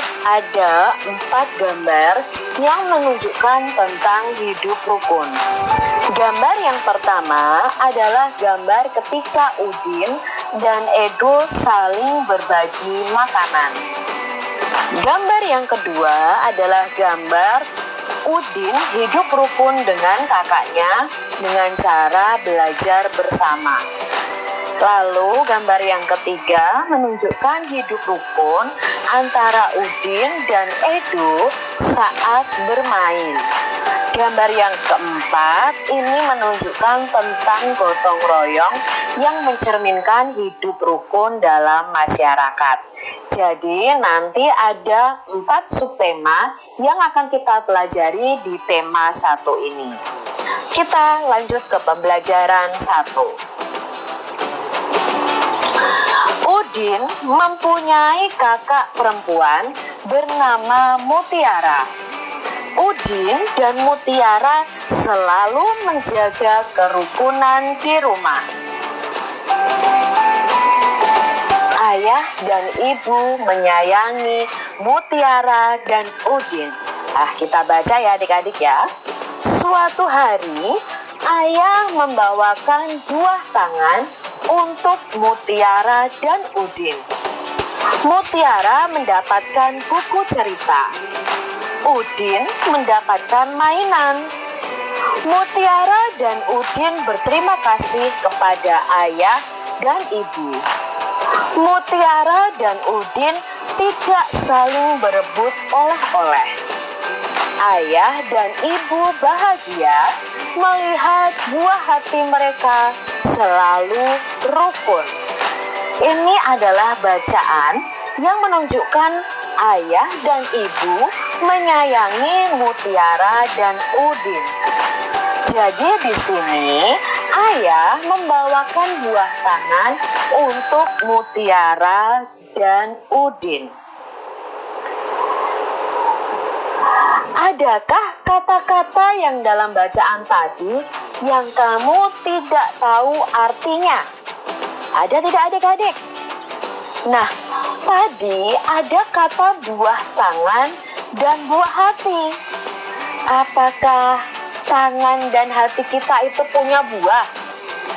tersebut ada 4 gambar yang menunjukkan tentang hidup rukun. Gambar yang pertama adalah gambar ketika Udin dan Edo saling berbagi makanan. Gambar yang kedua adalah gambar Udin hidup rukun dengan kakaknya dengan cara belajar bersama. Lalu gambar yang ketiga menunjukkan hidup rukun antara Udin dan Edo saat bermain. Gambar yang keempat ini menunjukkan tentang gotong royong yang mencerminkan hidup rukun dalam masyarakat. Jadi nanti ada 4 subtema yang akan kita pelajari di tema 1 ini. Kita lanjut ke pembelajaran 1. Udin mempunyai kakak perempuan bernama Mutiara. Udin dan Mutiara selalu menjaga kerukunan di rumah. Ayah dan ibu menyayangi Mutiara dan Udin. Kita baca ya adik-adik ya. Suatu hari, ayah membawakan buah tangan untuk Mutiara dan Udin. Mutiara mendapatkan buku cerita. Udin mendapatkan mainan. Mutiara dan Udin berterima kasih kepada ayah dan ibu. Mutiara dan Udin tidak saling berebut oleh-oleh. Ayah dan ibu bahagia melihat buah hati mereka selalu rukun. Ini adalah bacaan yang menunjukkan ayah dan ibu menyayangi Mutiara dan Udin. Jadi di sini ayah membawakan buah tangan untuk Mutiara dan Udin. Adakah kata-kata yang dalam bacaan tadi yang kamu tidak tahu artinya? Ada tidak adik-adik? Nah, tadi ada kata buah tangan dan buah hati. Apakah tangan dan hati kita itu punya buah?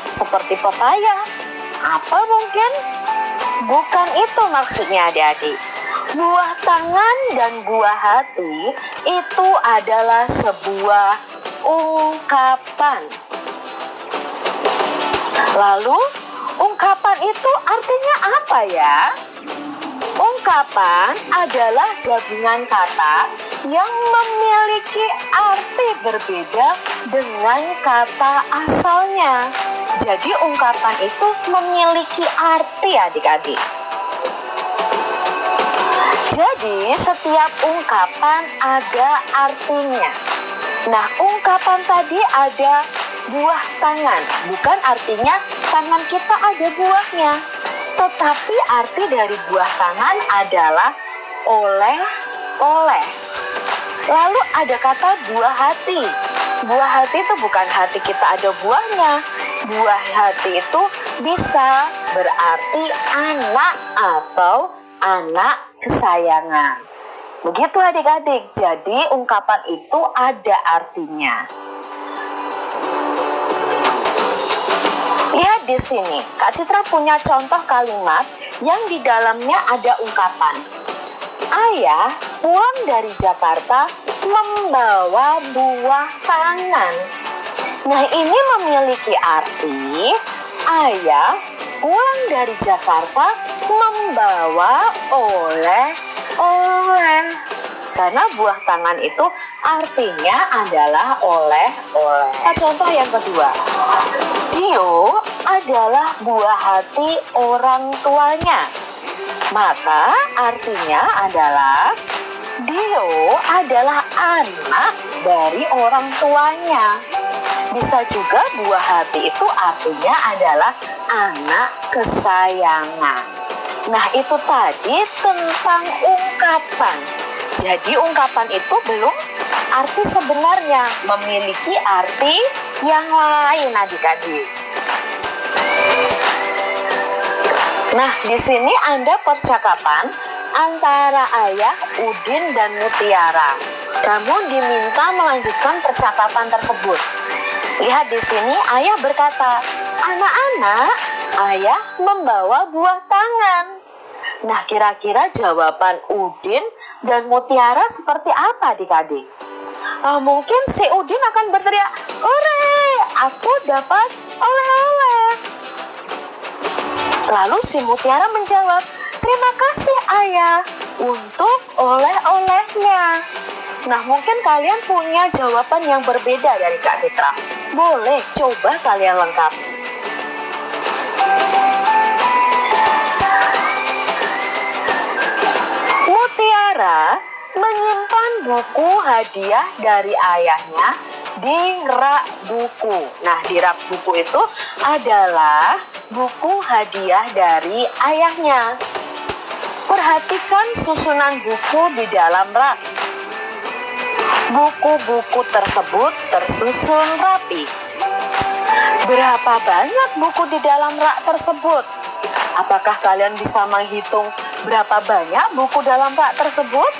Seperti pepaya? Apa mungkin? Bukan itu maksudnya adik-adik. Buah tangan dan buah hati itu adalah sebuah ungkapan. Lalu, ungkapan itu artinya apa ya? Ungkapan adalah gabungan kata yang memiliki arti berbeda dengan kata asalnya. Jadi ungkapan itu memiliki arti adik-adik. Jadi setiap ungkapan ada artinya. Nah, ungkapan tadi ada buah tangan. Bukan artinya tangan kita ada buahnya. Tetapi arti dari buah tangan adalah oleh-oleh. Lalu ada kata buah hati. Buah hati itu bukan hati kita ada buahnya. Buah hati itu bisa berarti anak atau anak kesayangan. Begitu adik-adik. Jadi ungkapan itu ada artinya. Lihat di sini, Kak Citra punya contoh kalimat yang di dalamnya ada ungkapan. Ayah pulang dari Jakarta membawa buah tangan. Nah, ini memiliki arti ayah pulang dari Jakarta membawa oleh-oleh. Karena buah tangan itu artinya adalah oleh-oleh. Contoh yang kedua. Dio adalah buah hati orang tuanya. Maka artinya adalah Dio adalah anak dari orang tuanya. Bisa juga buah hati itu artinya adalah anak kesayangan. Nah, itu tadi tentang ungkapan. Jadi ungkapan itu belum arti sebenarnya, memiliki arti yang lain adik-adik. Nah, di sini ada percakapan antara ayah, Udin, dan Mutiara. Kamu diminta melanjutkan percakapan tersebut. Lihat di sini, ayah berkata, "Anak-anak, ayah membawa buah tangan." Nah, kira-kira jawaban Udin dan Mutiara seperti apa adik-adik? Mungkin si Udin akan berteriak, "Hore, aku dapat oleh-oleh." Lalu si Mutiara menjawab, "Terima kasih ayah untuk oleh-olehnya." Nah, mungkin kalian punya jawaban yang berbeda dari Kak Citra. Boleh coba kalian lengkapi. Mutiara menyimpan buku hadiah dari ayahnya di rak buku. Nah, di rak buku itu adalah buku hadiah dari ayahnya. Perhatikan susunan buku di dalam rak. Buku-buku tersebut tersusun rapi. Berapa banyak buku di dalam rak tersebut? Apakah kalian bisa menghitung berapa banyak buku dalam rak tersebut?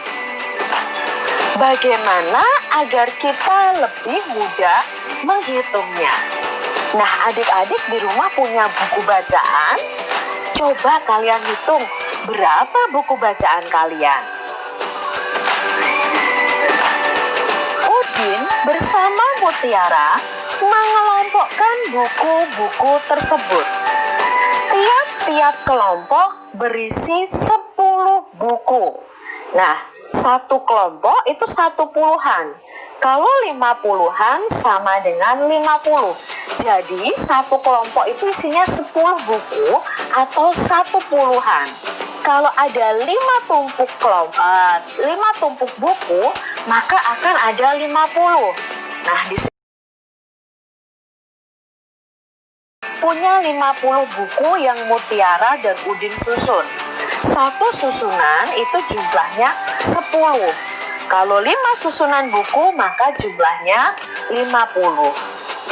Bagaimana agar kita lebih mudah menghitungnya? Nah, adik-adik di rumah punya buku bacaan? Coba kalian hitung berapa buku bacaan kalian. Udin bersama Mutiara mengelompokkan buku-buku tersebut. Tiap-tiap kelompok berisi 10 buku. Nah, satu kelompok itu 1/10. Kalau 50-an sama dengan 50. Jadi satu kelompok itu isinya 10 buku atau 1/10. Kalau ada 5 tumpuk buku, maka akan ada 50. Nah, di sini punya 50 buku yang Mutiara dan Udin susun. Satu susunan itu jumlahnya 10. Kalau 5 susunan buku, maka jumlahnya 50.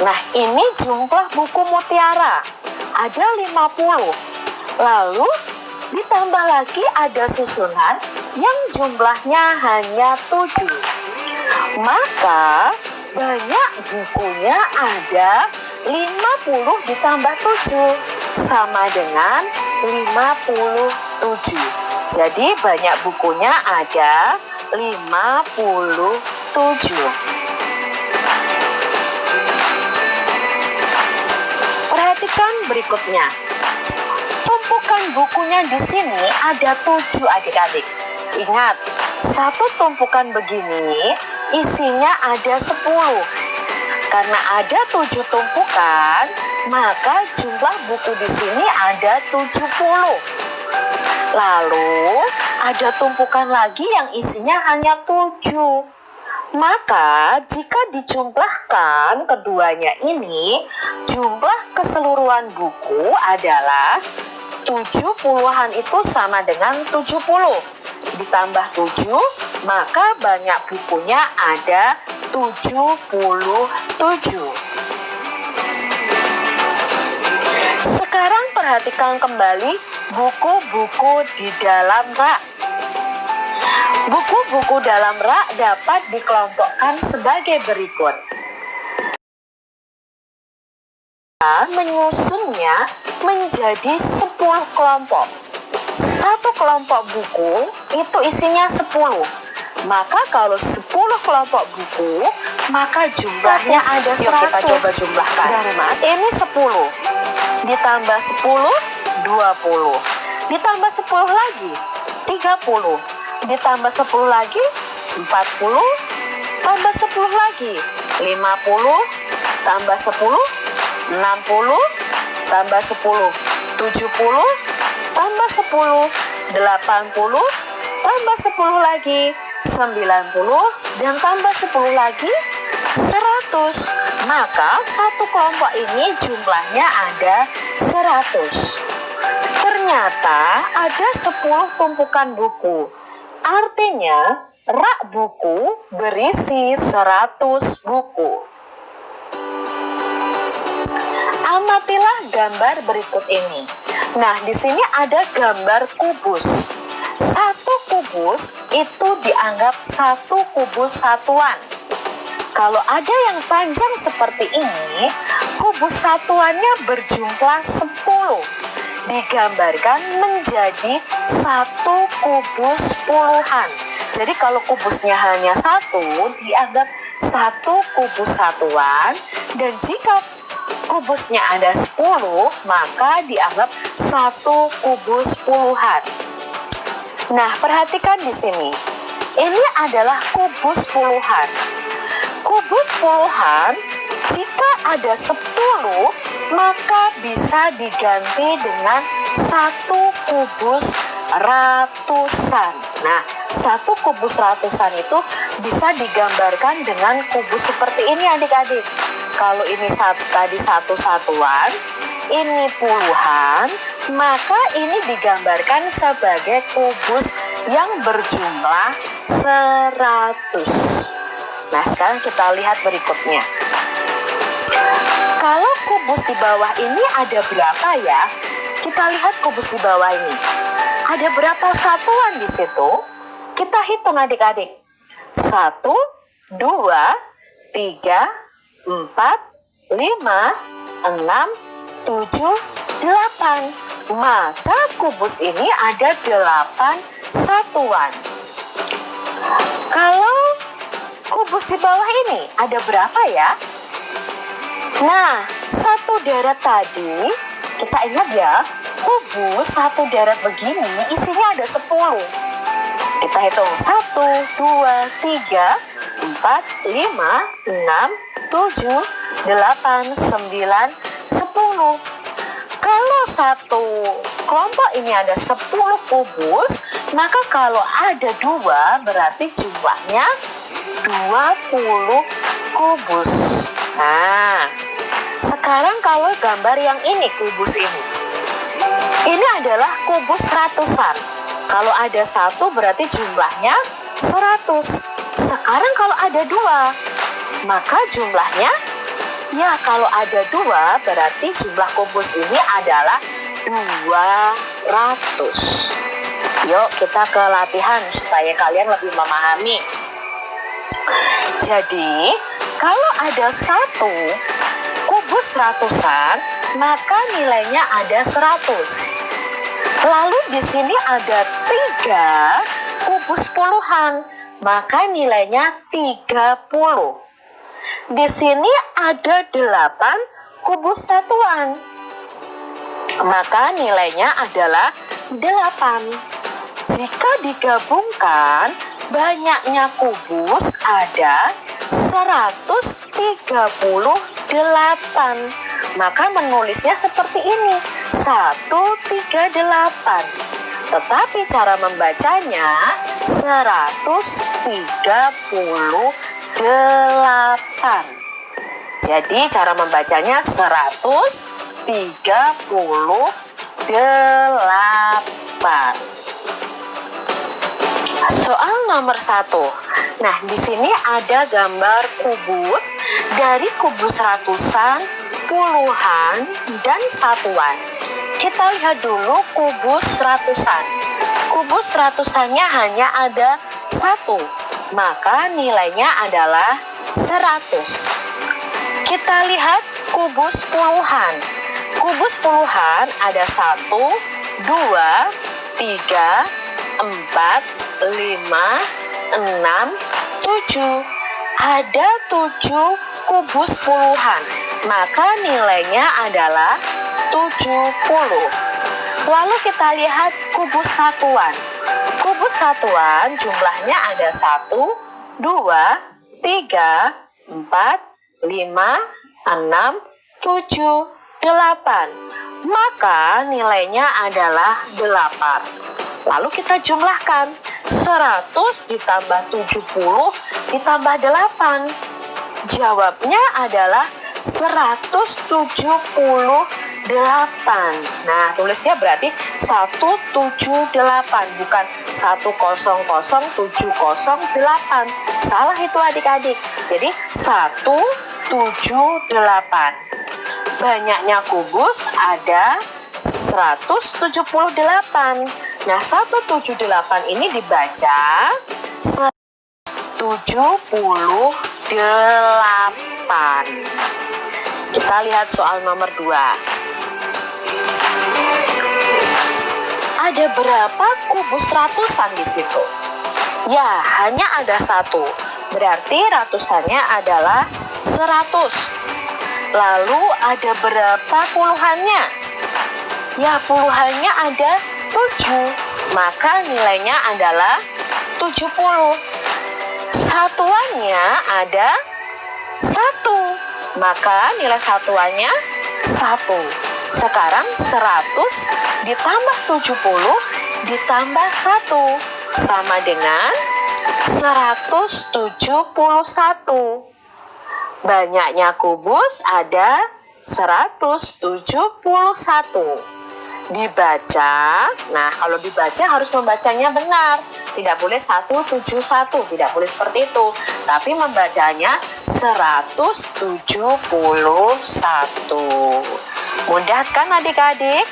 Nah, ini jumlah buku Mutiara. Ada 50. Lalu ditambah lagi ada susunan yang jumlahnya hanya 7. Maka banyak bukunya ada 50 ditambah 7 sama dengan 57. Jadi banyak bukunya ada 57. Perhatikan berikutnya. Tumpukan bukunya di sini ada 7 adik-adik. Ingat, satu tumpukan begini isinya ada 10. Karena ada 7 tumpukan, maka jumlah buku di sini ada 70. Lalu ada tumpukan lagi yang isinya hanya 7. Maka jika dijumlahkan keduanya ini, jumlah keseluruhan buku adalah 70-an itu sama dengan 70. Ditambah 7, maka banyak bukunya ada 77. Sekarang perhatikan kembali buku-buku di dalam rak. Buku-buku dalam rak dapat dikelompokkan sebagai berikut. Menyusunnya menjadi 10 kelompok. Satu kelompok buku itu isinya 10. Maka kalau 10 kelompok buku, maka jumlahnya ada 100. Yuk kita coba jumlahkan. Ini 10. Ditambah 10, 20. Ditambah 10 lagi, 30. Ditambah 10 lagi, 40. Tambah 10 lagi, 50. Tambah 10, 60. Tambah 10, 70. Tambah 10, 80. Tambah 10 lagi, 90. Dan tambah 10 lagi, 100. Maka satu kelompok ini jumlahnya ada 100. Ternyata ada 10 tumpukan buku. Artinya rak buku berisi 100 buku. Amatilah gambar berikut ini. Nah, di sini ada gambar kubus. Satu kubus itu dianggap satu kubus satuan. Kalau ada yang panjang seperti ini, kubus satuannya berjumlah 10. Digambarkan menjadi satu kubus puluhan. Jadi kalau kubusnya hanya satu, dianggap satu kubus satuan. Dan jika kubusnya ada 10, maka dianggap satu kubus puluhan. Nah, perhatikan di sini. Ini adalah kubus puluhan. Kubus puluhan, jika ada 10, maka bisa diganti dengan satu kubus ratusan. Nah, satu kubus ratusan itu bisa digambarkan dengan kubus seperti ini adik-adik. Kalau ini tadi satu satuan, ini puluhan, maka ini digambarkan sebagai kubus yang berjumlah 100. Nah, sekarang kita lihat berikutnya. Kalau kubus di bawah ini ada berapa ya? Kita lihat kubus di bawah ini. Ada berapa satuan di situ? Kita hitung adik-adik. 1, 2, 3, 4, 5, 6, 7, 8. Maka kubus ini ada 8 satuan. Kalau kubus di bawah ini ada berapa ya? Nah, satu deret tadi, kita ingat ya, kubus satu deret begini isinya ada 10. Kita hitung 1, 2, 3, 4, 5, 6, 7, 8, 9, 10. Kalau satu kelompok ini ada 10 kubus, maka kalau ada 2 berarti jumlahnya 20 kubus. Nah, sekarang kalau gambar yang ini, kubus ini. Ini adalah kubus ratusan. Kalau ada 1 berarti jumlahnya 100. Sekarang kalau ada 2, maka jumlahnya, ya kalau ada 2 berarti jumlah kubus ini adalah 200. Yuk kita ke latihan supaya kalian lebih memahami. Jadi, kalau ada 1 kubus ratusan, maka nilainya ada 100. Lalu di sini ada 3 kubus puluhan, maka nilainya 30. Di sini ada 8 kubus satuan, maka nilainya adalah 8. Jika digabungkan, banyaknya kubus ada 138. Maka menulisnya seperti ini, 138. Tetapi cara membacanya 138. Jadi cara membacanya 138. Soal nomor 1. Nah, di sini ada gambar kubus dari kubus ratusan, puluhan, dan satuan. Kita lihat dulu kubus ratusan. Kubus ratusannya hanya ada 1, maka nilainya adalah 100. Kita lihat kubus puluhan. Kubus puluhan ada 1, 2, 3, 4, 5, 6, 7. Ada 7 kubus puluhan, maka nilainya adalah 70. Lalu kita lihat kubus satuan. Kubus satuan jumlahnya ada 1, 2, 3, 4, 5, 6, 7, 8. Maka nilainya adalah 8. Lalu kita jumlahkan, 100 ditambah 70 ditambah 8. Jawabnya adalah 178. Nah, tulisnya berarti 178, bukan 1007078. Salah itu adik-adik. Jadi 178. Banyaknya kubus ada 178. Nah, 178 ini dibaca 78. Kita lihat soal nomor 2. Ada berapa kubus ratusan di situ? Ya, hanya ada 1. Berarti ratusannya adalah 100. Lalu ada berapa puluhannya? Ya, puluhannya ada 7. Maka nilainya adalah 70. Satuannya ada 1. Maka nilai satuannya 1. Sekarang 100 ditambah 70 ditambah 1 sama dengan 171. Banyaknya kubus ada 171. Dibaca, nah kalau dibaca harus membacanya benar. Tidak boleh 171, tidak boleh seperti itu. Tapi membacanya 171. Mudah kan adik-adik?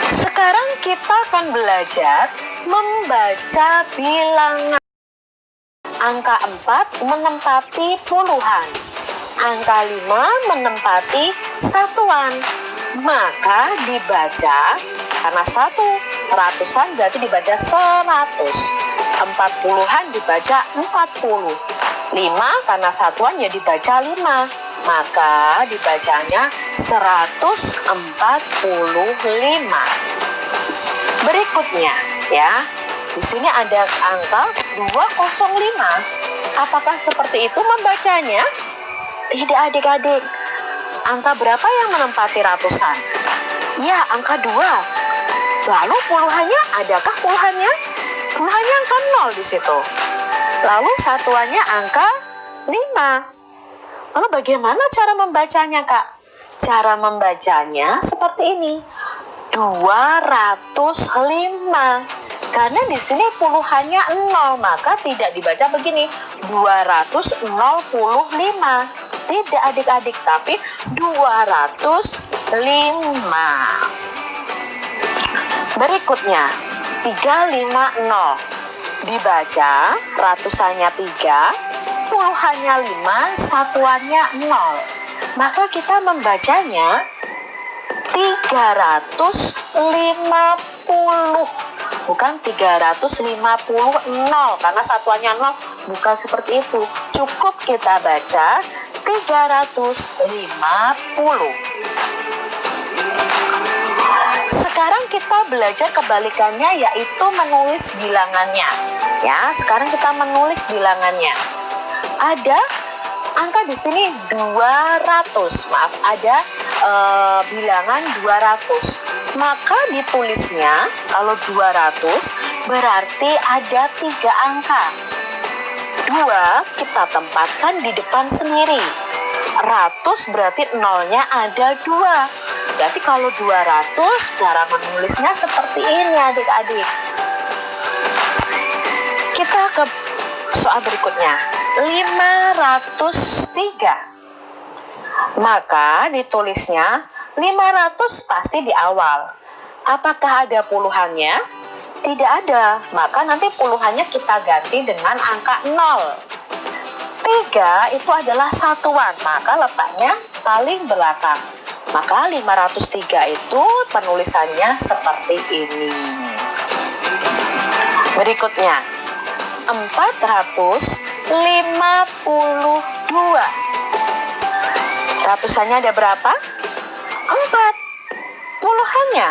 Sekarang kita akan belajar membaca bilangan. Angka 4 menempati puluhan. Angka 5 menempati satuan. Maka dibaca, karena 1 ratusan berarti dibaca 100. 40-an dibaca 40. 5 karena satuan ya dibaca 5. Maka dibacanya 145. Berikutnya ya. Di sini ada angka 205. Apakah seperti itu membacanya? Tidak adik-adik. Angka berapa yang menempati ratusan? Ya, angka 2. Lalu puluhannya, adakah puluhannya? Puluhannya angka 0 di situ. Lalu satuannya angka 5. Lalu bagaimana cara membacanya, Kak? Cara membacanya seperti ini. 205. Karena di sini puluhannya 0, maka tidak dibaca begini 205. Tidak adik-adik, tapi 205. Berikutnya 350. Dibaca ratusannya 3, puluhannya 5, satuannya 0. Maka kita membacanya 350. Bukan 350 karena satuannya 0, bukan seperti itu. Cukup kita baca 350. Sekarang kita belajar kebalikannya, yaitu menulis bilangannya. Ya, sekarang kita menulis bilangannya. Ada angka di sini 200. Maaf, ada bilangan 200. Maka ditulisnya kalau 200 berarti ada 3 angka. 2 kita tempatkan di depan sendiri. Ratus berarti nolnya ada 2. Berarti kalau 200 cara menulisnya seperti ini adik-adik. Kita ke soal berikutnya. 503. Maka ditulisnya 500 pasti di awal. Apakah ada puluhannya? Tidak ada. Maka nanti puluhannya kita ganti dengan angka 0. 3 itu adalah satuan, maka letaknya paling belakang. Maka 503 itu penulisannya seperti ini. Berikutnya 452. Ratusannya ada berapa? 4. Puluhannya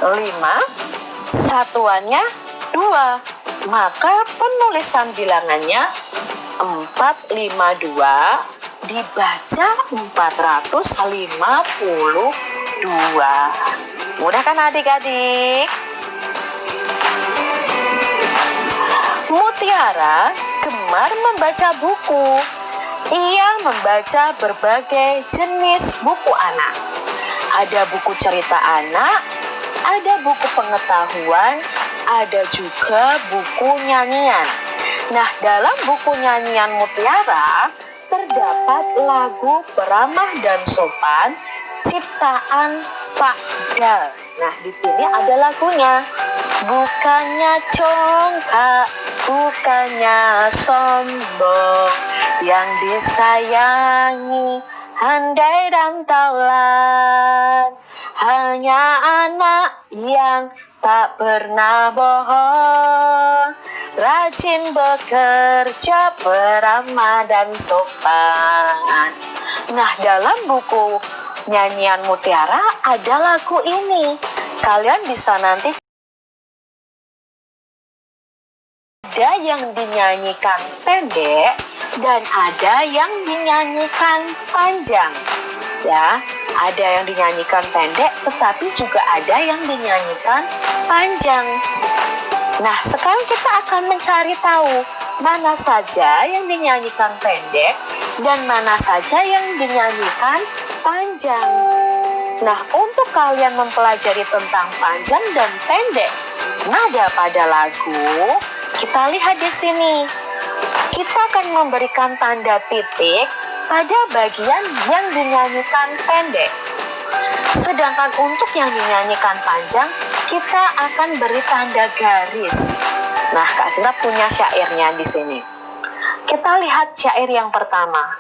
5, satuannya 2. Maka penulisan bilangannya 452 dibaca 452. Mudah kan adik-adik? Mutiara gemar membaca buku. Ia membaca berbagai jenis buku anak. Ada buku cerita anak, ada buku pengetahuan, ada juga buku nyanyian. Nah, dalam buku nyanyian Mutiara terdapat lagu Peramah dan Sopan ciptaan Pak Dal. Nah, di sini ada lagunya. Bukannya congkak, bukannya sombong, yang disayangi handai dan taulan, hanya anak yang tak pernah bohong, rajin bekerja, beramah dan sopan. Nah, dalam buku nyanyian Mutiara ada lagu ini. Kalian bisa nanti ada yang dinyanyikan pendek dan ada yang dinyanyikan panjang. Ya, ada yang dinyanyikan pendek tetapi juga ada yang dinyanyikan panjang. Nah, sekarang kita akan mencari tahu mana saja yang dinyanyikan pendek dan mana saja yang dinyanyikan panjang. Nah, untuk kalian mempelajari tentang panjang dan pendek nada pada lagu, kita lihat di sini. Kita akan memberikan tanda titik pada bagian yang dinyanyikan pendek. Sedangkan untuk yang dinyanyikan panjang, kita akan beri tanda garis. Nah, Kak Cinta punya syairnya di sini. Kita lihat syair yang pertama.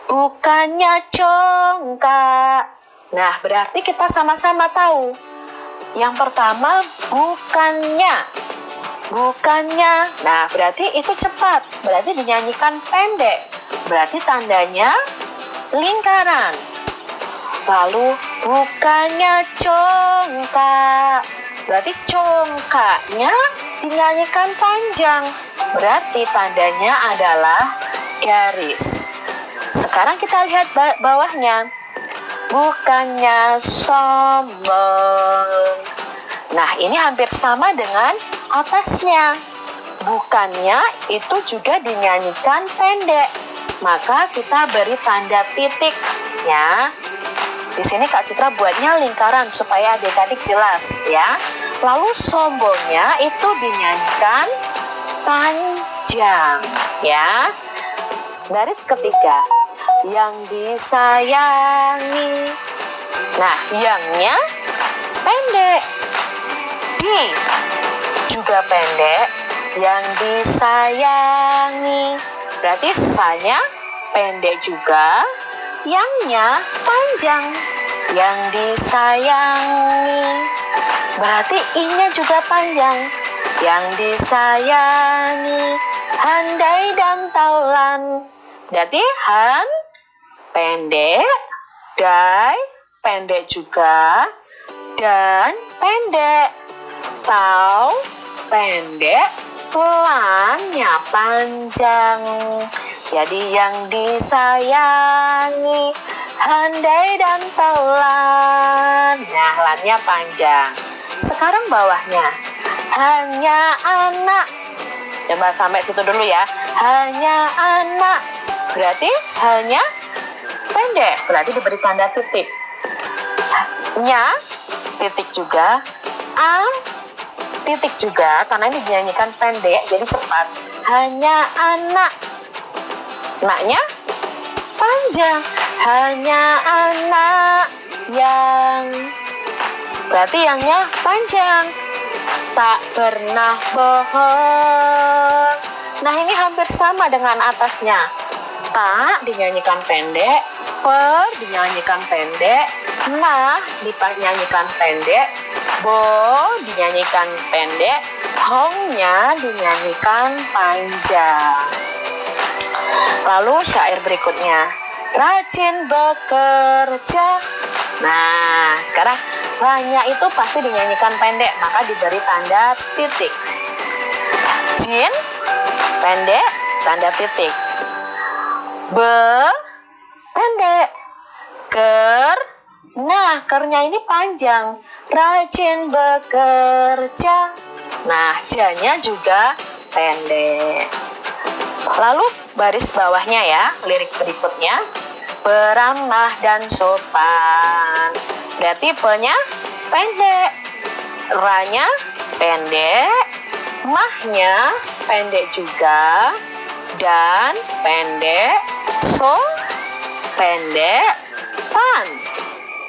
Bukannya congkak. Nah, berarti kita sama-sama tahu. Yang pertama, bukannya. Bukannya. Nah, berarti itu cepat. Berarti dinyanyikan pendek. Berarti tandanya lingkaran. Lalu, bukannya congkak. Berarti congkaknya dinyanyikan panjang. Berarti tandanya adalah garis. Sekarang kita lihat bawahnya. Bukannya sombong. Nah, ini hampir sama dengan atasnya. Bukannya itu juga dinyanyikan pendek. Maka kita beri tanda titik ya. Di sini Kak Citra buatnya lingkaran supaya adik-adik jelas ya. Lalu sombongnya itu dinyanyikan panjang ya. Baris ketiga. Yang disayangi. Nah, yangnya pendek. Nih, juga pendek. Yang disayangi. Berarti sanya pendek juga. Yangnya panjang. Yang disayangi. Berarti i-nya juga panjang. Yang disayangi. Handai dan taulan. Berarti han pendek, dai pendek juga, dan pendek, tau pendek, lannya panjang. Jadi yang disayangi handai dan taulan. Nah, lannya panjang. Sekarang bawahnya. Hanya anak. Coba sampai situ dulu ya. Hanya anak. Berarti hanya pendek. Berarti diberi tanda titik. Nya titik juga. A titik juga. Karena ini dinyanyikan pendek. Jadi cepat. Hanya anak. Naknya panjang. Hanya anak yang. Berarti yangnya panjang. Tak pernah bohong. Nah, ini hampir sama dengan atasnya. Tak dinyanyikan pendek. Per dinyanyikan pendek. Nah dinyanyikan pendek. Bo dinyanyikan pendek. Hongnya dinyanyikan panjang. Lalu syair berikutnya. Rajin bekerja. Nah, sekarang la-nya itu pasti dinyanyikan pendek, maka diberi tanda titik. Jin pendek, tanda titik. Be pendek. Ker. Nah, kernya ini panjang. Rajin bekerja. Nah, ja-nya juga pendek. Lalu baris bawahnya ya, lirik berikutnya. Beramah dan sopan. Berarti pe-nya pendek. Ra-nya pendek. Mah-nya pendek juga. Dan pendek. So pendek. Pan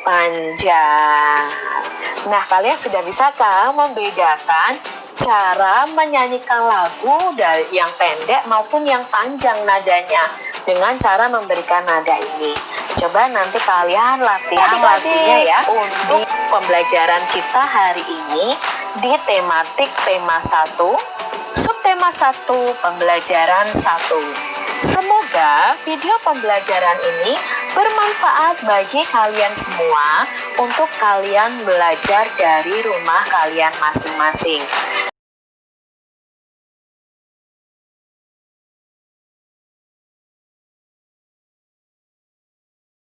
panjang. Nah, kalian sudah bisakah membedakan cara menyanyikan lagu dari yang pendek maupun yang panjang nadanya dengan cara memberikan nada ini? Coba nanti kalian latihan lagunya ya untuk pembelajaran kita hari ini di tematik tema 1, subtema 1, pembelajaran 1. Semoga video pembelajaran ini bermanfaat bagi kalian semua untuk kalian belajar dari rumah kalian masing-masing.